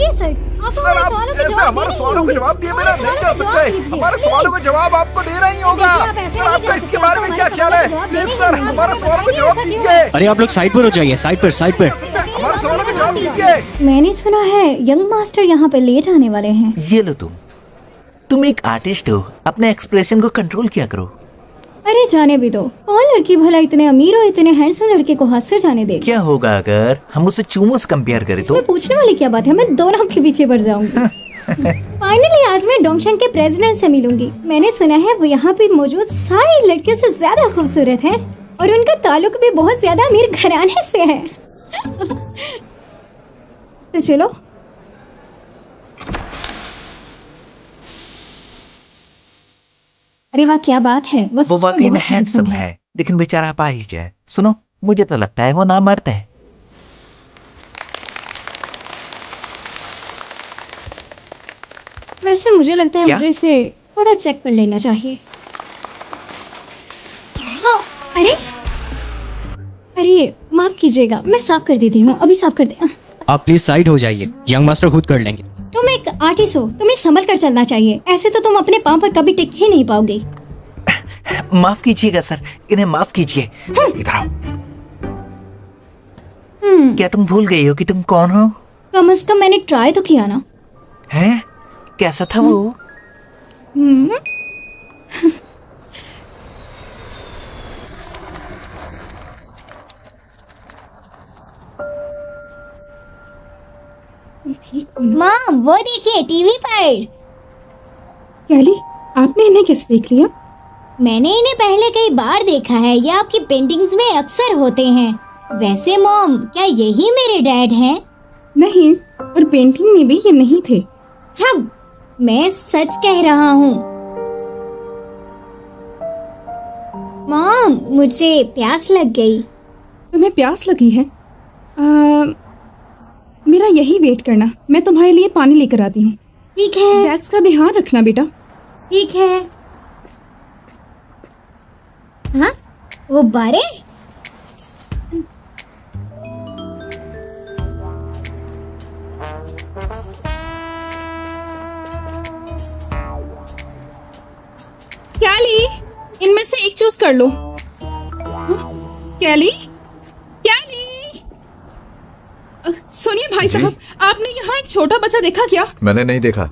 बोलिए sir, sir आप ऐसे हमारे सवालों का जवाब दिए बिना नहीं जा सकते। हमारे सवालों का जवाब आपको देना ही होगा। सर आपका इसके बारे में क्या ख्याल है? प्लीज सर हमारे सवालों का जवाब दीजिए। अरे आप लोग साइड पर हो जाइए, साइड पर हमारे सवालों का जवाब दीजिए। मैंने सुना है यंग मास्टर यहाँ पे लेट आने वाले हैं। ये लो तुम एक आर्टिस्ट हो, अपने एक्सप्रेशन को कंट्रोल किया करो। अरे जाने भी दो, कौन लड़की भला इतने अमीर और इतने हैंडसम लड़के को हाथ से जाने देगी? क्या होगा अगर हम उसे चूमों से कंपेयर करें तो? पूछने वाली क्या बात है, मैं दोनों के पीछे पड़ जाऊंगी। फाइनली आज मैं डोंगशंग के प्रेसिडेंट से मिलूंगी। मैंने सुना है वो यहाँ पे मौजूद सारी लड़कियों से ज्यादा खूबसूरत है और उनका ताल्लुक भी बहुत ज्यादा अमीर घराने से है। तो चलो। अरे वाह क्या बात है, वो वाकई में हैंडसम है, लेकिन बेचारा अपाहिज है। सुनो, मुझे तो लगता है वो नामर्द है। वैसे मुझे लगता है क्या? मुझे इसे थोड़ा चेक कर लेना चाहिए। हाँ, अरे माफ कीजिएगा, मैं साफ कर देती हूँ, अभी साफ कर दे। आप प्लीज साइड हो जाइए, यंग मास्टर खुद कर लेंगे। तुम एक आर्टिस्ट हो, तुम्हें संभल कर चलना चाहिए, ऐसे तो तुम अपने पाँव पर कभी टिक ही नहीं पाओगे। माफ कीजिएगा सर, इन्हें माफ कीजिए। इधर आओ। क्या तुम भूल गई हो कि तुम कौन हो? कम से कम मैंने ट्राई तो किया ना। हैं? कैसा था वो? माँ वो देखिए टीवी पर। कैली, आपने इन्हें कैसे देख लिया? मैंने इन्हें पहले कई बार देखा है, ये आपकी पेंटिंग्स में अक्सर होते हैं। वैसे मॉम, क्या यही मेरे डैड हैं? नहीं, और पेंटिंग में भी ये नहीं थे। हाँ, मैं सच कह रहा हूँ। मॉम, मुझे प्यास लग गई। तुम्हें प्यास लगी है? मेरा यही वेट करना, मैं तुम्हारे लिए पानी लेकर आती हूँ। ठीक है। बैग्स का ध्यान रखना बेटा। ठीक है। हाँ, वो बारे? कैली, इनमें से एक चूज कर लो। कैली, कैली, सुनिए भाई साहब, आपने यहाँ एक छोटा बच्चा देखा क्या? मैंने नहीं देखा।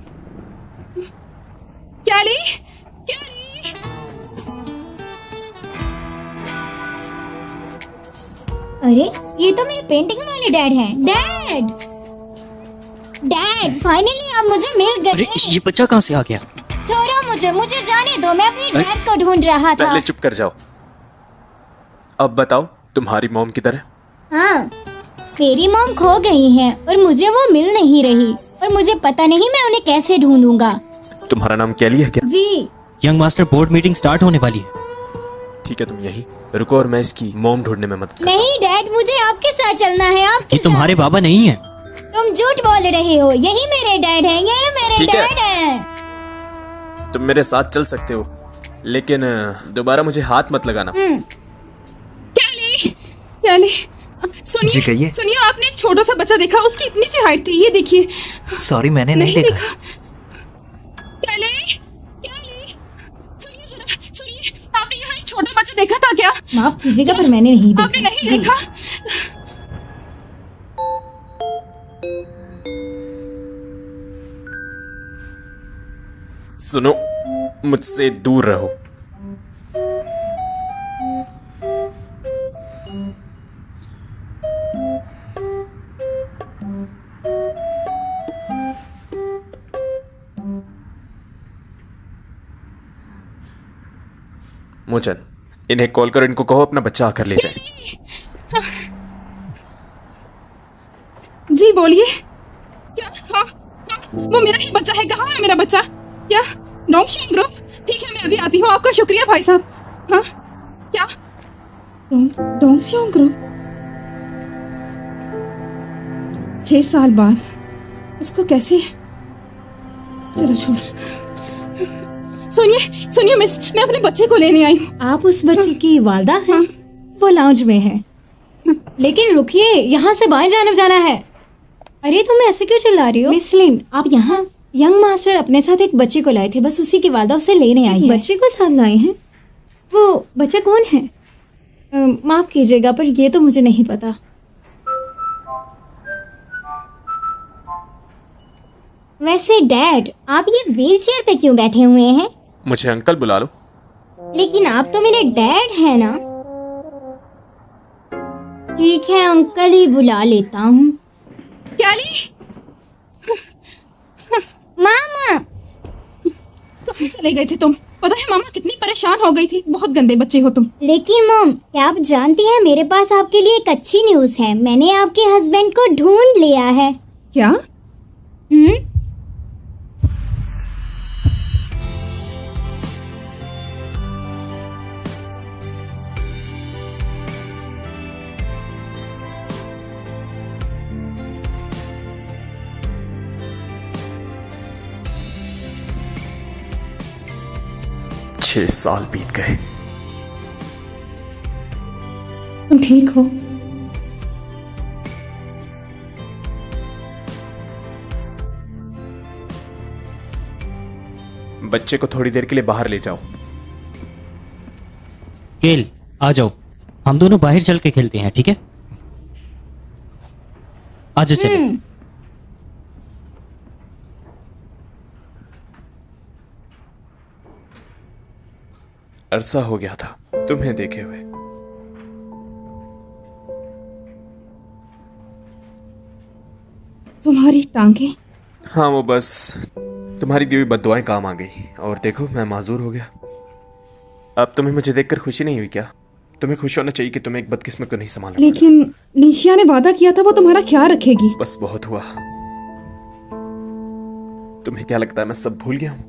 कैली, कैली। अरे ये तो मेरे पेंटिंग वाले डैड हैं। डैड, फाइनली आप मुझे मिल गए। अरे ये बच्चा कहाँ से आ गया? छोड़ो मुझे जाने दो, मैं अपने डैड को ढूंढ रहा था। पहले चुप कर जाओ। अब बताओ, तुम्हारी मॉम किधर है? हाँ, मेरी मॉम खो गई हैं और मुझे वो मिल नहीं रही और मुझे पता नहीं मैं उन्हें कैसे ढूंढूंगा। तुम्हारा नाम कैली है क्या? जी। Young master, board meeting start होने वाली है। ठीक है, तुम यहीं रुको और मैं इसकी मॉम ढूंढने में मदद करूँ। नहीं डैड, मुझे आपके साथ चलना है। ये तुम्हारे बाबा नहीं है। तुम झूठ बोल रहे हो, यही मेरे डैड हैं, ये मेरे ठीक है। डैड हैं। तुम मेरे साथ चल सकते हो, लेकिन दोबारा मुझे हाथ मत लगाना। कैली, कैली, जी कहिए। सुनिए, आपने एक छोटा सा बच्चा देखा, उसकी इतनी सी हाइट थी, ये देखिए। सॉरी, मैंने नहीं देखा। कैली, कैली, सुनिए जरा, सुनिए, आपने यहाँ एक छोटा बच्चा देखा था क्या? माफ कीजिएगा पर मैंने नहीं देखा। आपने नहीं देखा? सुनो, मुझसे दूर रहो। मोचन, इन्हें कॉल करो, इनको कहो अपना बच्चा आकर ले जाए। जी बोलिए। क्या? हाँ, वो मेरा ही बच्चा है। कहाँ है मेरा बच्चा? क्या? डोंगशंग ग्रुप? ठीक है, मैं अभी आती हूँ। आपका शुक्रिया भाई साहब। हाँ, क्या? डोंगशंग ग्रुप? 6 साल बाद उसको कैसे? चलो छोड़ो। सुनिए मिस, मैं अपने बच्चे को लेने आई हूँ। आप उस बच्चे की वालदा हैं? वो लाउंज में है। लेकिन रुकिए, यहाँ से बाएं जानब जाना है। अरे तुम ऐसे क्यों चिल्ला रही हो? मिस लिन, आप यहाँ? यंग मास्टर अपने साथ एक बच्चे को लाए थे, बस उसी की वादा उसे लेने आई है। बच्चे को साथ लाए हैं? वो बच्चा कौन है? माफ कीजिएगा पर ये तो मुझे नहीं पता। वैसे डैड, आप ये व्हील चेयर पे क्यों बैठे हुए हैं? मुझे अंकल बुला लो। लेकिन आप तो मेरे डैड हैं ना। ठीक है, अंकल ही बुला लेता हूँ। कैली, मामा कहाँ चले गए थे तुम? पता है मामा कितनी परेशान हो गई थी। बहुत गंदे बच्चे हो तुम। लेकिन मॉम, क्या आप जानती हैं मेरे पास आपके लिए एक अच्छी न्यूज़ है। मैंने आपके हस्बैंड को ढूंढ लिया है। क्या? छह साल बीत गए। तुम ठीक हो? बच्चे को थोड़ी देर के लिए बाहर ले जाओ। केल, आ जाओ, हम दोनों बाहर चल के खेलते हैं, ठीक है? आ जाओ चले। अरसा हो गया था तुम्हें देखे हुए। तुम्हारी टांगे? हाँ, वो बस तुम्हारी दी हुई बद्दुआएं काम आ गई और देखो मैं माजूर हो गया। अब तुम्हें मुझे देखकर खुशी नहीं हुई क्या? तुम्हें खुश होना चाहिए कि तुम्हें एक बदकिस्मत को नहीं संभाला। लेकिन निशिया ने वादा किया था वो तुम्हारा ख्याल रखेगी। बस बहुत हुआ। तुम्हें क्या लगता है मैं सब भूल गया हूं?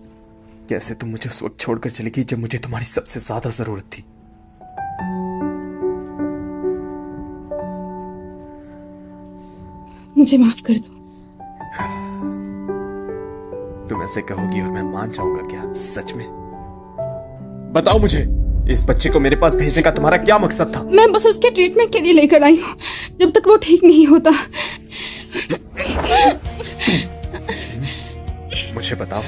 कैसे तुम मुझे उस वक्त छोड़कर चली गई जब मुझे तुम्हारी सबसे ज्यादा जरूरत थी। मुझे माफ कर दो। तुम ऐसे कहोगी और मैं मान जाऊंगा क्या? सच में बताओ मुझे, इस बच्चे को मेरे पास भेजने का तुम्हारा क्या मकसद था? मैं बस उसके ट्रीटमेंट के लिए लेकर आई हूँ, जब तक वो ठीक नहीं होता। मुझे बताओ,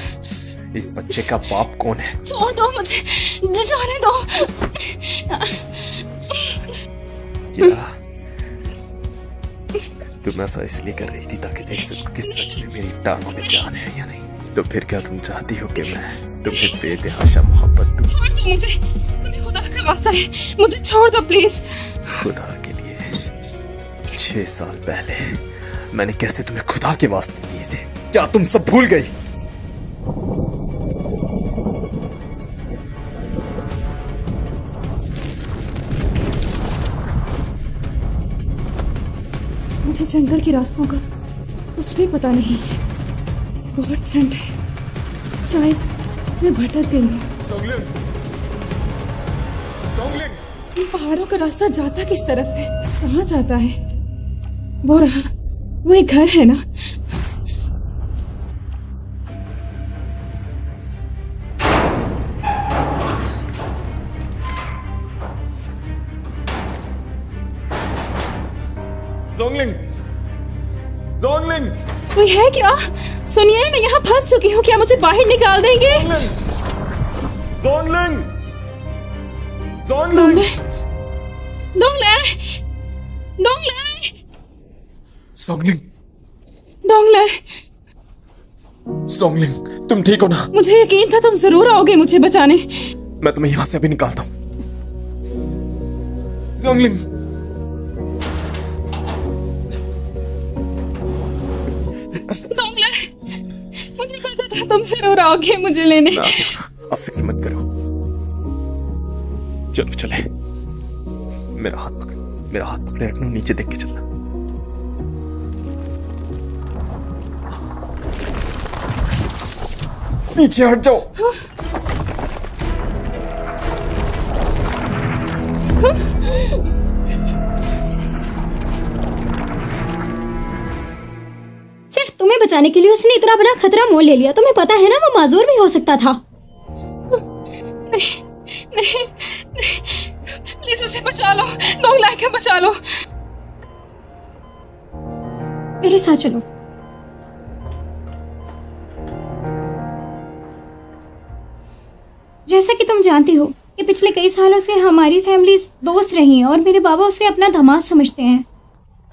इस बच्चे का बाप कौन है? छोड़ दो मुझे, जाने दो। क्या तुम ऐसा इसलिए कर रही थी ताकि देख सको कि सच में मेरी टांगों में जान है या नहीं? तो फिर क्या तुम चाहती हो कि मैं तुम्हें बेतहाशा मोहब्बत दूं? छोड़ दो मुझे, तुम्हें खुदा का वास्ता है, मुझे छोड़ दो प्लीज। खुदा के लिए 6 साल पहले मैंने कैसे तुम्हें खुदा के वास्ते दिए थे? क्या तुम सब भूल गई? मुझे जंगल के रास्तों का कुछ भी पता नहीं है। बहुत ठंड है, शायद मैं भटक गई हूँ। इन पहाड़ों का रास्ता जाता किस तरफ है? कहाँ जाता है? वो रहा, वो एक घर है ना? ज़ोंगलिंग, ज़ोंगलिंग, कोई है क्या? सुनिए, मैं यहाँ फंस चुकी हूँ, क्या मुझे बाहर निकाल देंगे? ज़ोंगलिंग, ज़ोंगलिंग, डोंगले, डोंगले, ज़ोंगलिंग, डोंगले। ज़ोंगलिंग, तुम ठीक हो ना? मुझे यकीन था तुम जरूर आओगे मुझे बचाने। मैं तुम्हें यहाँ से अभी निकालता हूँ। ज़ोंगलिंग, डोंगले, मुझे पता था तुम जरूर आओगे मुझे लेने। अब फिक्र मत करो। चलो चले। मेरा हाथ पकड़ो, मेरा हाथ पकड़े रखना, नीचे देख के चलना। पीछे हट जाओ। सिर्फ तुम्हें बचाने के लिए उसने इतना बड़ा खतरा मोल ले लिया। तुम्हें पता है ना वो माजूर भी हो सकता था। नहीं, नहीं, नहीं, प्लीज उसे बचा लो, डोंगला के बचा लो। मेरे साथ चलो। जैसा कि तुम जानती हो कि पिछले कई सालों से हमारी फैमिली दोस्त रही हैं और मेरे बाबा उसे अपना दामाद समझते हैं।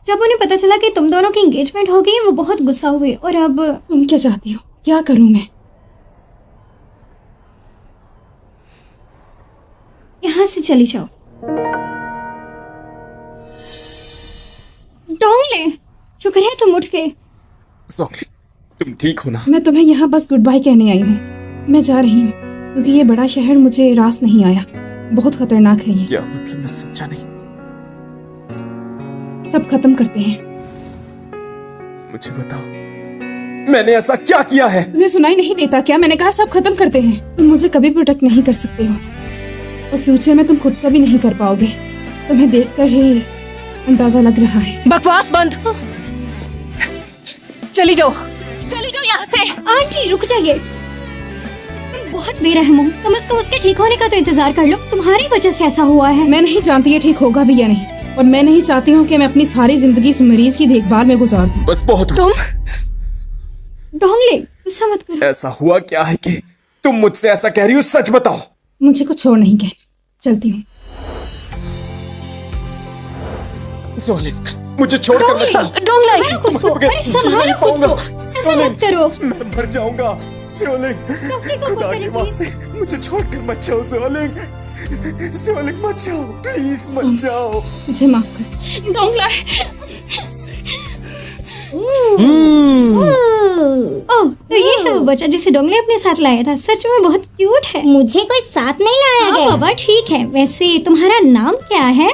जब उन्हें पता चला कि तुम दोनों की एंगेजमेंट हो गई वो बहुत गुस्सा हुए और अब तुम क्या चाहती हो? क्या करूं मैं? यहाँ से चली जाओ। डोंगले, शुक्र है तुम उठ गए। सॉरी, तुम ठीक हो ना? मैं तुम्हें यहाँ बस गुड बाय कहने आई हूँ। मैं जा रही हूँ क्योंकि ये बड़ा शहर मुझे रास नहीं आया। बहुत खतरनाक है ये। क्या मतलब? मैं समझा नहीं। सब खत्म करते हैं। मुझे बताओ, मैंने ऐसा क्या किया है? तुम्हें सुनाई नहीं देता क्या? मैंने कहा सब खत्म करते हैं। तुम मुझे कभी प्रोटेक्ट नहीं कर सकते हो और फ्यूचर में तुम खुद का भी नहीं कर पाओगे। तुम्हें देखकर ही अंदाजा लग रहा है। बकवास बंद। चली जाओ यहाँ से। आंटी रुक जाइए, तुम बहुत बेरहम हो। कम से कम उसके ठीक होने का तो इंतजार कर लो। तुम्हारी वजह से ऐसा हुआ है। मैं नहीं जानती ये ठीक होगा भी या नहीं, और मैं नहीं चाहती हूँ कि मैं अपनी सारी जिंदगी इस मरीज की देखभाल में गुजार दूं। बस बहुत हुआ। डोंगले, गुस्सा मत करो। ऐसा हुआ क्या है कि तुम मुझसे ऐसा कह रही हो? सच बताओ। मुझे कुछ और नहीं कहना, चलती हूँ। सोलिन, मुझे छोड़कर मत जाओ। संभालो खुद को। अरे संभालो खुद को, ऐसा मत करो। मैं मर जाऊंगा। सोलिन, डॉक्टर को खुदा कॉल की करें, वास्ते मुझे छोड़कर मत जाओ। सोलिन, सोलिन मत जाओ, प्लीज मत जाओ। मुझे माफ कर दो। डोंगला, ओह, तो ये है वो बच्चा जिसे डोंगले अपने साथ लाया था। सच में बहुत क्यूट है। मुझे कोई साथ नहीं लाया गया। बाबा ठीक है। वैसे तुम्हारा नाम क्या है?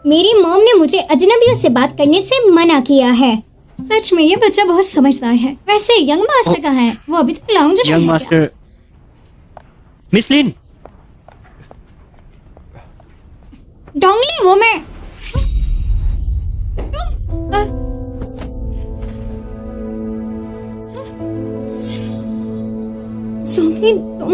मेरी मॉम ने मुझे अजनबियों से बात करने से मना किया है। सच में ये बच्चा बहुत समझदार है। वैसे यंग मास्टर कहाँ है? वो अभी तक लाउंज में यंग है मास्टर मिस लिन। क्या? डोंगले, वो मैं सोंगली, तुम